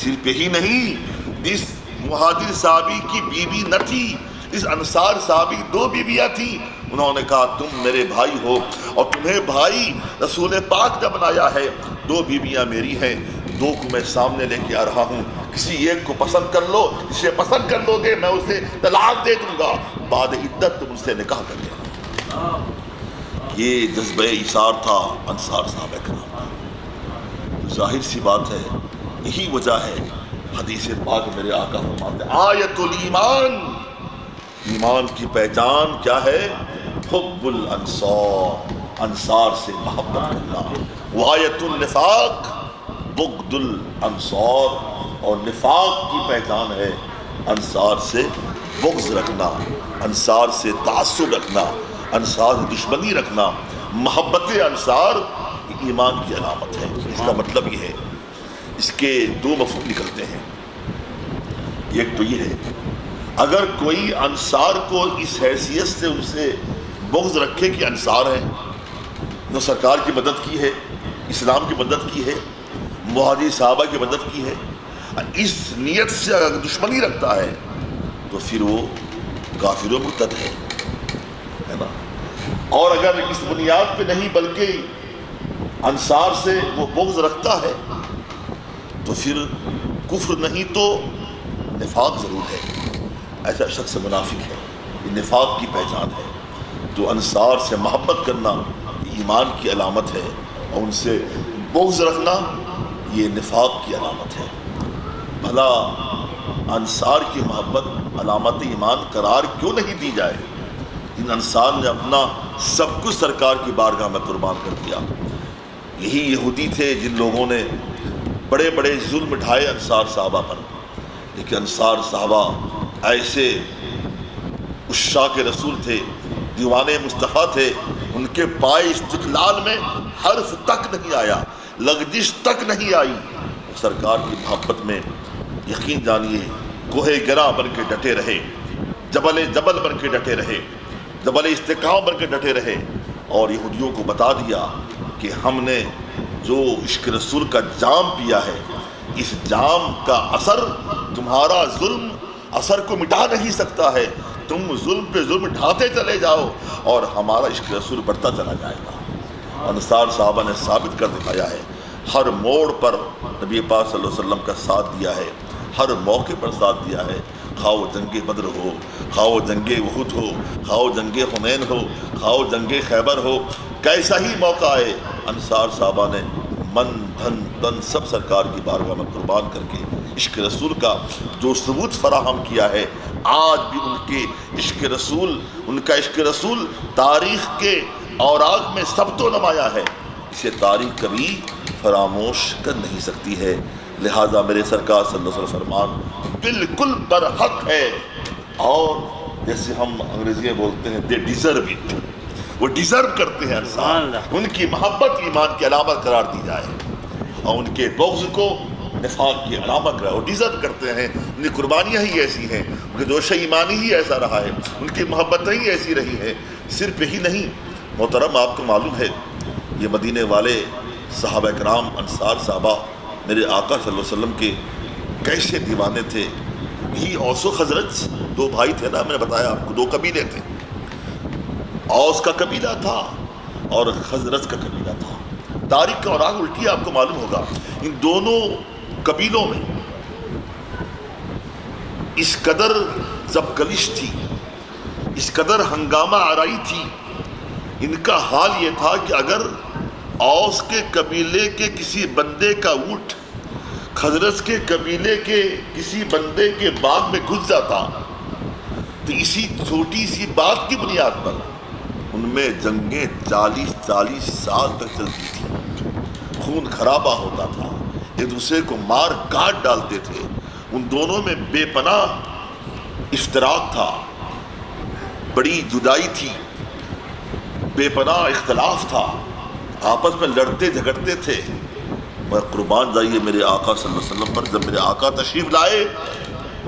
صرف یہی نہیں، جس مہاجر صحابی کی بیوی نہ تھی، اس انصار صحابی 2 بیویاں تھیں، انہوں نے کہا تم میرے بھائی ہو اور تمہیں بھائی رسول پاک نے بنایا ہے. 2 بیویاں میری ہیں، 2 کو میں سامنے لے کے آ رہا ہوں، کسی ایک کو پسند کر لو، جسے پسند کر لو گے میں اسے طلاق دے دوں گا، بعد عدت تم اس سے نکاح کر لینا. یہ جذبہ ایثار تھا انصار صحابہ کرام کا. ظاہر سی بات ہے، یہی وجہ ہے حدیث پاک میرے آقا فرماتے ہیں آیت الایمان، ایمان کی پہچان کیا ہے؟ حب الانصار، انصار سے محبت کرنا. وآیت النفاق بغض الانصار، اور نفاق کی پہچان ہے انصار سے بغض رکھنا، انصار سے تعصب رکھنا، انصار سے دشمنی رکھنا، محبت انصار ایمان کی علامت ہے۔ اس کا مطلب یہ ہے، اس کے دو مفہوم نکلتے ہیں۔ ایک تو یہ ہے، اگر کوئی انصار کو اس حیثیت سے ان سے بغض رکھے کہ انصار ہیں، جو سرکار کی مدد کی ہے، اسلام کی مدد کی ہے، مہاجر صحابہ کی مدد کی ہے، اس نیت سے اگر دشمنی رکھتا ہے تو پھر وہ کافر و مرتد ہے نا۔ اور اگر اس بنیاد پہ نہیں بلکہ انصار سے وہ بغض رکھتا ہے تو پھر کفر نہیں تو نفاق ضرور ہے۔ ایسا شخص منافق ہے، یہ نفاق کی پہچان ہے۔ تو انصار سے محبت کرنا ایمان کی علامت ہے، اور ان سے بغض رکھنا یہ نفاق کی علامت ہے۔ بھلا انصار کی محبت علامت ایمان قرار کیوں نہیں دی جائے؟ ان انصار نے اپنا سب کچھ سرکار کی بارگاہ میں قربان کر دیا۔ یہی یہودی تھے جن لوگوں نے بڑے بڑے ظلم اٹھائے انصار صحابہ پر، لیکن انصار صحابہ ایسے عشاق رسول تھے، دیوانے مصطفیٰ تھے، ان کے پائے استقلال میں حرف تک نہیں آیا، لغزش تک نہیں آئی۔ سرکار کی محبت میں یقین جانیے کوہ گرا بن کے ڈٹے رہے، جبل بن کے ڈٹے رہے، جبل استقامت بن کے ڈٹے رہے، اور یہودیوں کو بتا دیا کہ ہم نے جو عشق رسول کا جام پیا ہے، اس جام کا اثر تمہارا ظلم اثر کو مٹا نہیں سکتا ہے، تم ظلم پہ ظلم ڈھاتے چلے جاؤ اور ہمارا عشق رسول بڑھتا چلا جائے گا۔ انصار صحابہ نے ثابت کر دکھایا ہے، ہر موڑ پر نبی پاک صلی اللہ علیہ وسلم کا ساتھ دیا ہے، ہر موقع پر ساتھ دیا ہے، خواہ وہ جنگ بدر ہو، خواہ وہ جنگ احد ہو، خواہ وہ جنگ حنین ہو، خواہ وہ جنگ خیبر ہو، کیسا ہی موقع آئے انصار صحابہ نے من دھن تن سب سرکار کی بارگاہ میں قربان کر کے عشق رسول کا جو ثبوت فراہم کیا ہے۔ آج بھی ان کے عشق رسول، ان کا عشق رسول تاریخ کے اوراق میں ثبت و نمایاں ہے، اسے تاریخ کبھی فراموش کر نہیں سکتی ہے۔ لہذا میرے سرکار صلی اللہ علیہ وسلم فرمان بالکل برحق ہے، اور جیسے ہم انگریزی میں بولتے ہیں دے ڈیزرو اٹ، وہ ڈیزرو کرتے ہیں انصار، ان کی محبت ایمان کی علامت قرار دی جائے اور ان کے بغض کو نفاق کی علامت قرار، وہ ڈیزرو کرتے ہیں، ان کی قربانیاں ہی ایسی ہیں، ان کے جوش ایمانی ہی ایسا رہا ہے، ان کی محبتیں ہی ایسی رہی ہیں۔ صرف یہی نہیں محترم، آپ کو معلوم ہے یہ مدینے والے صحابہ کرام انصار صحابہ میرے آقا صلی اللہ علیہ وسلم کے کیسے دیوانے تھے۔ یہی اوس و خزرج دو بھائی تھے نا، میں نے بتایا آپ کو، دو قبیلے تھے، اوس کا قبیلہ تھا اور خزرج کا قبیلہ تھا۔ تاریخ کا اوراق الٹی آپ کو معلوم ہوگا، ان دونوں قبیلوں میں اس قدر زبکلش تھی، اس قدر ہنگامہ آرائی تھی، ان کا حال یہ تھا کہ اگر اوس کے قبیلے کے کسی بندے کا اونٹ خزرج کے قبیلے کے کسی بندے کے باغ میں گھس جاتا تو اسی چھوٹی سی بات کی بنیاد پر ان میں جنگیں 40 سال تک چلتی تھی، خون خرابہ ہوتا تھا، ایک دوسرے کو مار کاٹ ڈالتے تھے، ان دونوں میں بے پناہ اشتراک تھا، بڑی جدائی تھی، بے پناہ اختلاف تھا، آپس میں لڑتے جھگڑتے تھے۔ میں قربان جائیے میرے آقا صلی اللہ علیہ وسلم پر، جب میرے آقا تشریف لائے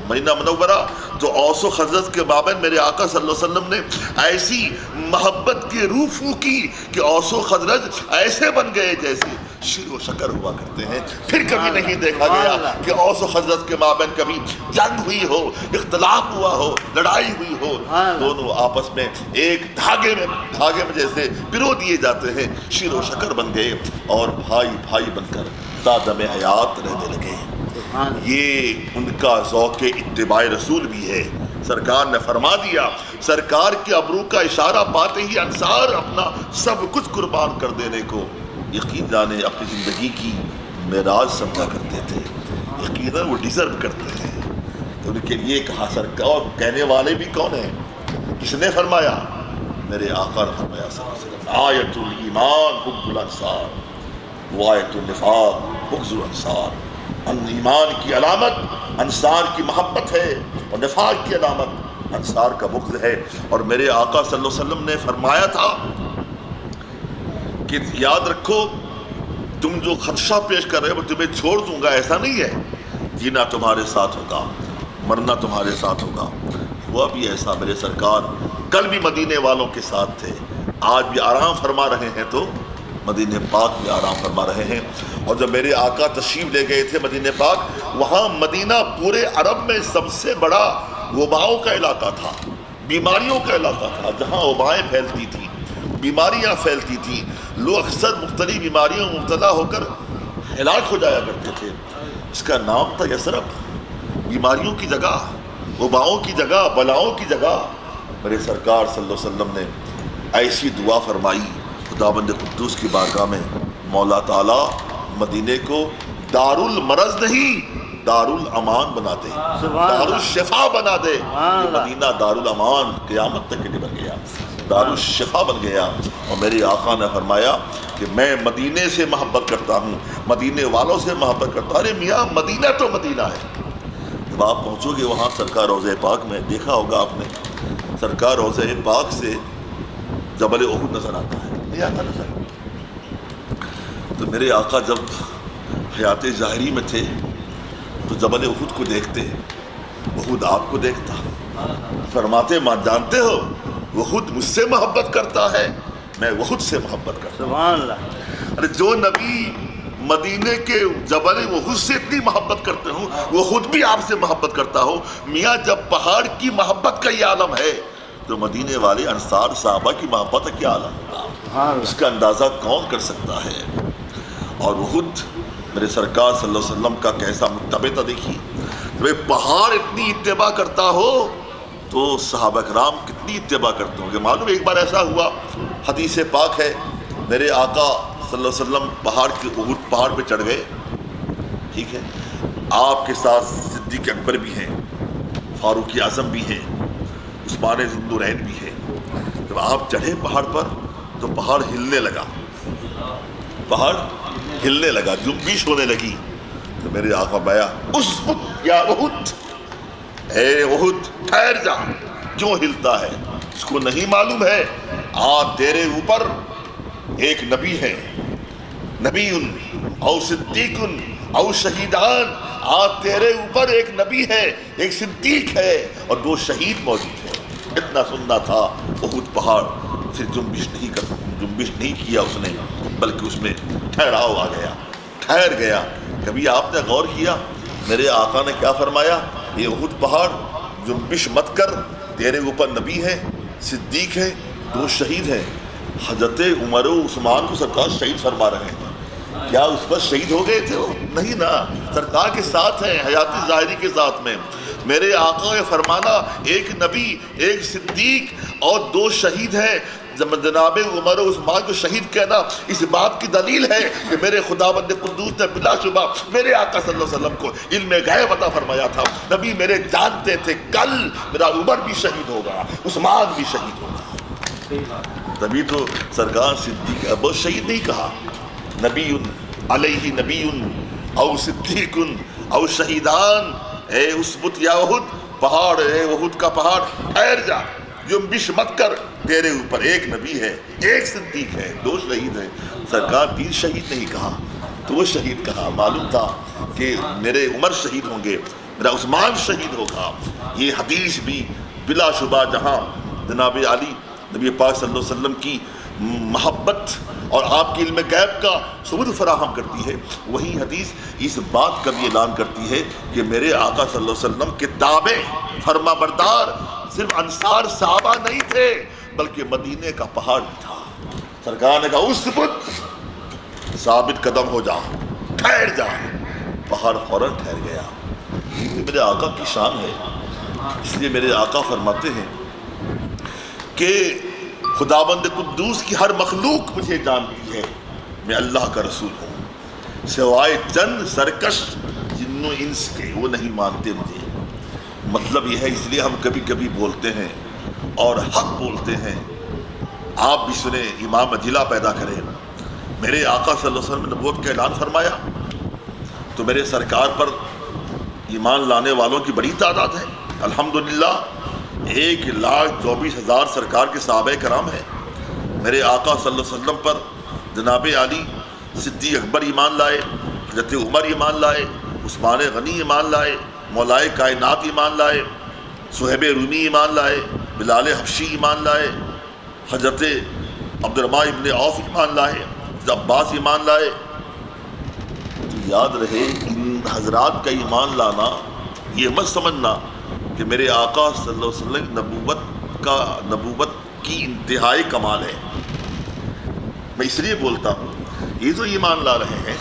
مدینہ منورہ تو اوس و خزرج کے مابین میرے آقا صلی اللہ علیہ وسلم نے ایسی محبت کی روح پھونکی کہ اوس و خزرج ایسے بن گئے جیسے شیر و شکر ہوا کرتے ہیں۔ پھر کبھی نہیں دیکھا گیا کہ اوس و خزرج کے مابین کبھی جنگ ہوئی ہو، اختلاف ہوا ہو، لڑائی ہوئی ہو، دونوں آپس میں ایک دھاگے میں جیسے پرو دیے جاتے ہیں، شیر و شکر بن گئے اور بھائی بن کر تا دم حیات رہنے لگے۔ یہ ان کا ذوق اتباع رسول بھی ہے۔ سرکار نے فرما دیا، سرکار کے ابرو کا اشارہ پاتے ہی انصار اپنا سب کچھ قربان کر دینے کو یقین جانے اپنی زندگی کی معراج سمجھا کرتے تھے۔ یقیناً وہ ڈیزرو کرتے ہیں، تو ان کے لیے کہا سرکار، کہنے والے بھی کون ہیں؟ کس نے فرمایا؟ میرے آقا نے فرمایا صلی اللہ علیہ وسلم، آیت الایمان حب الانصار و آیت النفاق بغض الانصار۔ ایمان کی علامت انصار کی محبت ہے اور نفاق کی علامت انصار کا بغض ہے. اور میرے آقا صلی اللہ علیہ وسلم نے فرمایا تھا کہ یاد رکھو تم جو خدشہ پیش کر رہے ہو میں تمہیں چھوڑ دوں گا، ایسا نہیں ہے. جینا تمہارے ساتھ ہوگا، مرنا تمہارے ساتھ ہوگا. ہوا بھی ایسا. میرے سرکار کل بھی مدینے والوں کے ساتھ تھے، آج بھی آرام فرما رہے ہیں، تو مدینہ پاک میں آرام فرما رہے ہیں. اور جب میرے آقا تشریف لے گئے تھے مدینہ پاک، وہاں مدینہ پورے عرب میں سب سے بڑا وباؤں کا علاقہ تھا، بیماریوں کا علاقہ تھا، جہاں وبائیں پھیلتی تھیں، بیماریاں پھیلتی تھیں. لوگ اکثر مختلف بیماریوں میں مبتلا ہو کر ہلاک ہو جایا کرتے تھے. اس کا نام تھا یثرب. بیماریوں کی جگہ، وباؤں کی جگہ، بلاؤں کی جگہ. میرے سرکار صلی اللہ علیہ وسلم نے ایسی دعا فرمائی خداوند قدوس کی بارگاہ میں، مولا تعالیٰ مدینے کو دار المرض نہیں دار الامان بنا دے، دار الشفا بنا دے. یہ مدینہ دار الامان قیامت تک کے لیے بن گیا، دار الشفا بن گیا. اور میرے آقا نے فرمایا کہ میں مدینے سے محبت کرتا ہوں، مدینے والوں سے محبت کرتا ہوں. ارے میاں مدینہ تو مدینہ ہے. جب آپ پہنچو گے وہاں سرکار روضہ پاک میں، دیکھا ہوگا آپ نے، سرکار روضہ پاک سے جبل احد نظر آتا ہے، نہیں آتا نظر. تو میرے آقا جب حیات ظاہری میں تھے تو جبل احد کو دیکھتے، احد آپ کو دیکھتا. فرماتے ماں جانتے ہو احد مجھ سے محبت کرتا ہے، میں احد سے محبت کرتا ہوں. سبحان اللہ. ارے جو نبی مدینے کے جبل احد سے اتنی محبت کرتے ہوں، وہ خود بھی آپ سے محبت کرتا ہو. میاں جب پہاڑ کی محبت کا یہ عالم ہے تو مدینے والے انصار صحابہ کی محبت کا کیا عالم ہوگا، اس کا اندازہ کون کر سکتا ہے. اور احد میرے سرکار صلی اللہ علیہ وسلم کا کیسا مرتبہ تھا. دیکھیے جب پہاڑ اتنی اتباع کرتا ہو تو صحابہ کرام کتنی اتباع کرتے ہوں گے. معلوم ایک بار ایسا ہوا، حدیث پاک ہے، میرے آقا صلی اللہ علیہ وسلم احد پہاڑ پہ چڑھ گئے، ٹھیک ہے، آپ کے ساتھ صدیق اکبر بھی ہیں، فاروق اعظم بھی ہیں، عثمان ذو النورین بھی ہیں. جب آپ چڑھے پہاڑ پر تو پہاڑ ہلنے لگا، پہاڑ ہلنے لگا، جنبش ہونے لگی. تو میرے آقا بایا اسبت یا احد، اے احد ٹھہر جا، کیوں ہلتا ہے؟ اس کو نہیں معلوم ہے آج تیرے اوپر ایک نبی ہے، نبی او صدیق او شہیدان. آج تیرے اوپر ایک نبی ہے، ایک صدیق ہے اور 2 شہید موجود ہیں. اتنا سننا تھا. احد پہاڑ پھر جنبش نہیں کیا اس نے، بلکہ اس میں ٹھہراؤ آ گیا، ٹھہر گیا. کبھی آپ نے غور کیا میرے آقا نے کیا فرمایا؟ یہ احد پہاڑ جنبش مت کر، تیرے اوپر نبی ہے، صدیق ہے، 2 شہید ہیں. حضرت عمر و عثمان کو سرکار شہید فرما رہے ہیں. کیا اس پر شہید ہو گئے تھے وہ؟ نہیں نا، سرکار کے ساتھ ہیں، حیات ظاہری کے ساتھ میں. میرے آقا نے فرمانا ایک نبی، ایک صدیق اور 2 شہید ہیں. جناب عمر و عثمان کو شہید کہنا اس بات کی دلیل ہے کہ میرے خداوند قدوس نے بلا شبہ میرے آقا صلی اللہ علیہ وسلم کو علم غیب عطا فرمایا تھا. نبی میرے جانتے تھے کل میرا عمر بھی شہید ہوگا، عثمان بھی شہید ہوگا. تبھی تو سرکار صدیق ابو شہید نہیں کہا، نبی علیہ نبی او صدیق او شہیدان. اے اسبت یا احد پہاڑ، اے احد کا پہاڑ ٹھہر جا، جنبش مت کر، تیرے اوپر ایک نبی ہے، ایک صدیق ہے، 2 شہید ہیں. سرکار 3 شہید نہیں کہا، 2 شہید کہا. معلوم تھا کہ میرے عمر شہید ہوں گے، میرا عثمان شہید ہوگا. یہ حدیث بھی بلا شبہ جہاں جناب علی نبی پاک صلی اللہ علیہ وسلم کی محبت اور آپ کی علم غیب کا ثبوت فراہم کرتی ہے، وہی حدیث اس بات کا بھی اعلان کرتی ہے کہ میرے آقا صلی اللہ علیہ وسلم کے تابع فرما بردار صرف انصار صحابہ نہیں تھے بلکہ مدینے کا پہاڑ بھی تھا. سرکار نے کہا اسبت، ثابت قدم ہو جا، ٹھہر جا. پہاڑ فوراً ٹھہر گیا. یہ میرے آقا کی شان ہے. اس لیے میرے آقا فرماتے ہیں کہ خداوند قدوس کی ہر مخلوق مجھے جانتی ہے، میں اللہ کا رسول ہوں، سوائے چند سرکش جن و انس کے، وہ نہیں مانتے مجھے. مطلب یہ ہے، اس لیے ہم کبھی کبھی بولتے ہیں اور حق بولتے ہیں. آپ بھی سنیں، امام عجلہ پیدا کریں. میرے آقا صلی اللہ علیہ وسلم نے نبوت کا اعلان فرمایا تو میرے سرکار پر ایمان لانے والوں کی بڑی تعداد ہے الحمدللہ. 1,24,000 سرکار کے صحابہ کرام ہیں. میرے آقا صلی اللہ علیہ وسلم پر جناب علی صدیق اکبر ایمان لائے، حضرت عمر ایمان لائے، عثمان غنی ایمان لائے، مولائے کائنات ایمان لائے، صہیب رومی ایمان لائے، بلال حبشی ایمان لائے، حضرت عبد الرحمن ابن عوف ایمان لائے، حضرت عباس ایمان لائے. تو یاد رہے ان حضرات کا ایمان لانا یہ مت سمجھنا کہ میرے آقا صلی اللہ علیہ وسلم نبوت کی انتہائی کمال ہے. میں اس لیے بولتا ہوں یہ جو ایمان لا رہے ہیں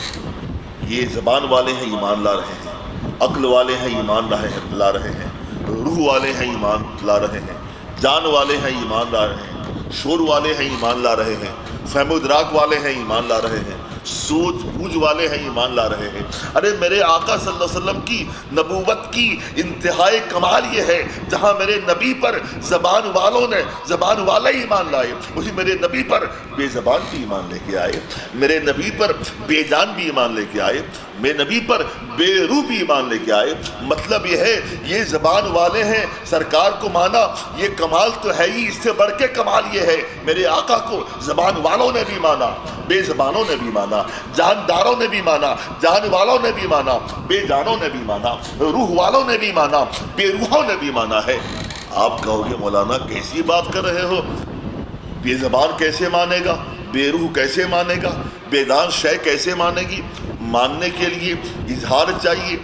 یہ زبان والے ہیں ایمان لا رہے ہیں، عقل والے ہیں ایمان لا رہے ہیں، روح والے ہیں ایمان لا رہے ہیں، جان والے ہیں ایمان لا رہے ہیں، شعور والے ہیں ایمان لا رہے ہیں، فہم و ادراک والے ہیں ایمان لا رہے ہیں، سوچ بوجھ والے ہیں ایمان لا رہے ہیں. ارے میرے آقا صلی اللہ علیہ وسلم کی نبوت کی انتہائی کمال یہ ہے جہاں میرے نبی پر زبان والے ایمان لائے، وہی میرے نبی پر بے زبان بھی ایمان لے کے آئے، میرے نبی پر بے جان بھی ایمان لے کے آئے، میرے نبی پر بے روح بھی ایمان لے کے آئے. مطلب یہ ہے یہ زبان والے ہیں، سرکار کو مانا یہ کمال تو ہے ہی، اس سے بڑھ کے کمال یہ ہے میرے آقا کو زبان والوں نے بھی مانا، بے زبانوں نے بھی مانا، جانداروں نے بھی مانا، جان والوں نے بھی مانا، بے جانوں نے بھی مانا، روح والوں نے بھی مانا، بے روحوں نے بھی مانا ہے. آپ کہو گے مولانا کیسی بات کر رہے ہو، بے زبان کیسے مانے گا، بے روح کیسے مانے گا، بے جان شے کیسے مانے گی؟ ماننے کے لیے اظہار چاہیے،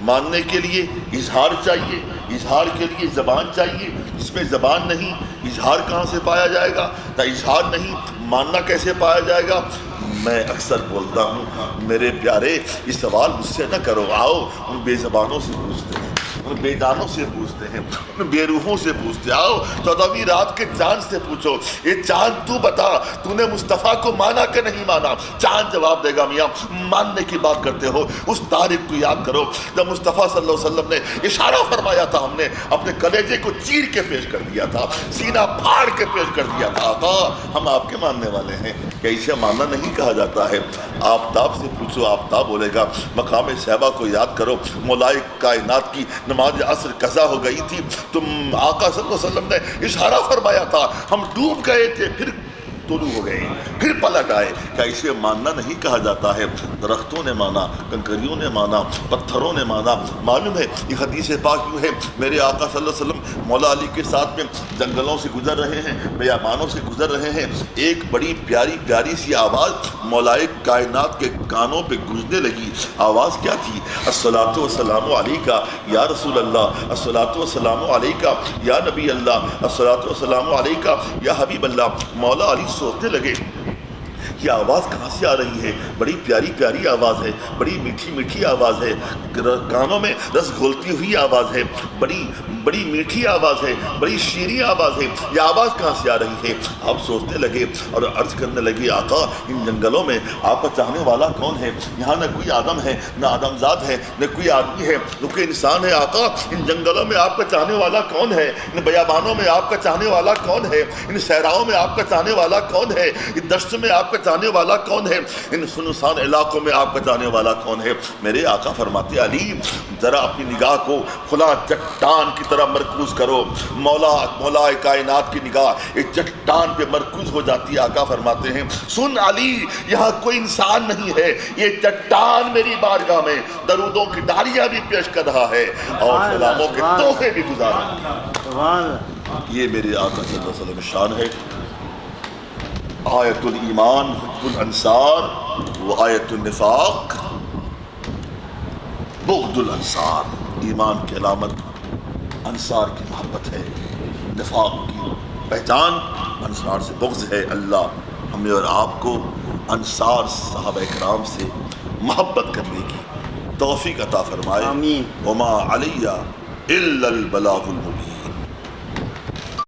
ماننے کے لیے اظہار چاہیے، اظہار کے لیے زبان چاہیے. اس میں زبان نہیں اظہار کہاں سے پایا جائے گا؟ تا اظہار نہیں ماننا کیسے پایا جائے گا؟ میں اکثر بولتا ہوں میرے پیارے یہ سوال مجھ سے نہ کرو، آؤ ان بے زبانوں سے پوچھتے ہیں، ان بے جانوں سے پوچھتے ہیں، ان بے روحوں سے پوچھتے. آؤ 14ویں رات کے چاند سے پوچھو، یہ چاند تو بتا تو نے مصطفیٰ کو مانا کہ نہیں مانا؟ چاند جواب دے گا میاں ماننے کی بات کرتے ہو. اس تاریخ کو یاد کرو جب مصطفیٰ صلی اللہ علیہ وسلم نے اشارہ فرمایا تھا، ہم نے اپنے کلیجے کو چیر کے پیش کر دیا تھا، سینہ پھاڑ کے پیش کر دیا تھا. آقا ہم آپ کے ماننے والے ہیں، کہ اسے ماننا نہیں کہا جاتا ہے. آفتاب سے پوچھو آفتاب بولے گا. مقام صحابہ کو یاد کرو، مولائے کائنات کی نماز عصر قضا ہو گئی تھی، تم آقا صلی اللہ علیہ وسلم نے اشارہ فرمایا تھا، ہم ڈوب گئے تھے، پھر طلوع ہو گئے، پھر پلٹ آئے. کہ اسے ماننا نہیں کہا جاتا ہے. درختوں نے مانا، کنکریوں نے مانا، پتھروں نے مانا. معلوم ہے یہ حدیث پاک کیوں ہے؟ میرے آقا صلی اللہ علیہ وسلم مولا علی کے ساتھ میں جنگلوں سے گزر رہے ہیں، بیابانوں سے گزر رہے ہیں. ایک بڑی پیاری پیاری سی آواز مولائے کائنات کے کانوں پہ گونجنے لگی. آواز کیا تھی؟ الصلاۃ والسلام علیکہ یا رسول اللہ، الصلاۃ والسلام علیکہ یا نبی اللہ، الصلاۃ والسلام علیکہ یا حبیب اللہ. مولا علی سوچنے لگے یہ آواز کہاں سے آ رہی ہے؟ بڑی پیاری پیاری آواز ہے، بڑی میٹھی میٹھی آواز ہے، کانوں میں رس گھولتی ہوئی آواز ہے، بڑی میٹھی آواز ہے، بڑی شیریں آواز ہے. یہ آواز کہاں سے آ رہی ہے؟ آپ سوچنے لگے اور عرض کرنے لگے آقا ان جنگلوں میں آپ کا چاہنے والا کون ہے؟ یہاں نہ کوئی آدم ہے، نہ آدم زاد ہے، نہ کوئی آدمی ہے، نہ کوئی انسان ہے. آقا ان جنگلوں میں آپ کا چاہنے والا کون ہے؟ ان بیابانوں میں آپ کا چاہنے والا کون ہے؟ ان صحراؤں میں آپ کا چاہنے والا کون ہے؟ ان دشت میں آپ کا چاہنے والا کون ہے؟ ان سنسان علاقوں میں آپ کا چاہنے والا کون ہے؟ میرے آقا فرماتے علی ذرا اپنی نگاہ کو کھلا چٹان کی طرح مرکوز کرو. مولا کائنات کی نگاہ ایک چٹان پہ مرکوز ہو جاتی ہے. آقا فرماتے ہیں سن علی یہاں کوئی انسان نہیں ہے، یہ چٹان میری بارگاہ میں درودوں کی ڈالیاں بھی پیش کر رہا ہے اور سلاموں کے تحفے بھی گزار رہا ہے. یہ میرے آقا صلی اللہ علیہ وسلم شان ہے. آیت الایمان حب الانصار و آیت النفاق بغض الانصار. ایمان کی علامت انصار کی محبت ہے، نفاق کی پہچان انصار سے بغض ہے. اللہ ہمیں اور آپ کو انصار صحابہ کرام سے محبت کرنے کی توفیق عطا فرمائے. آمین. وما علیہ الا البلاغ المبین.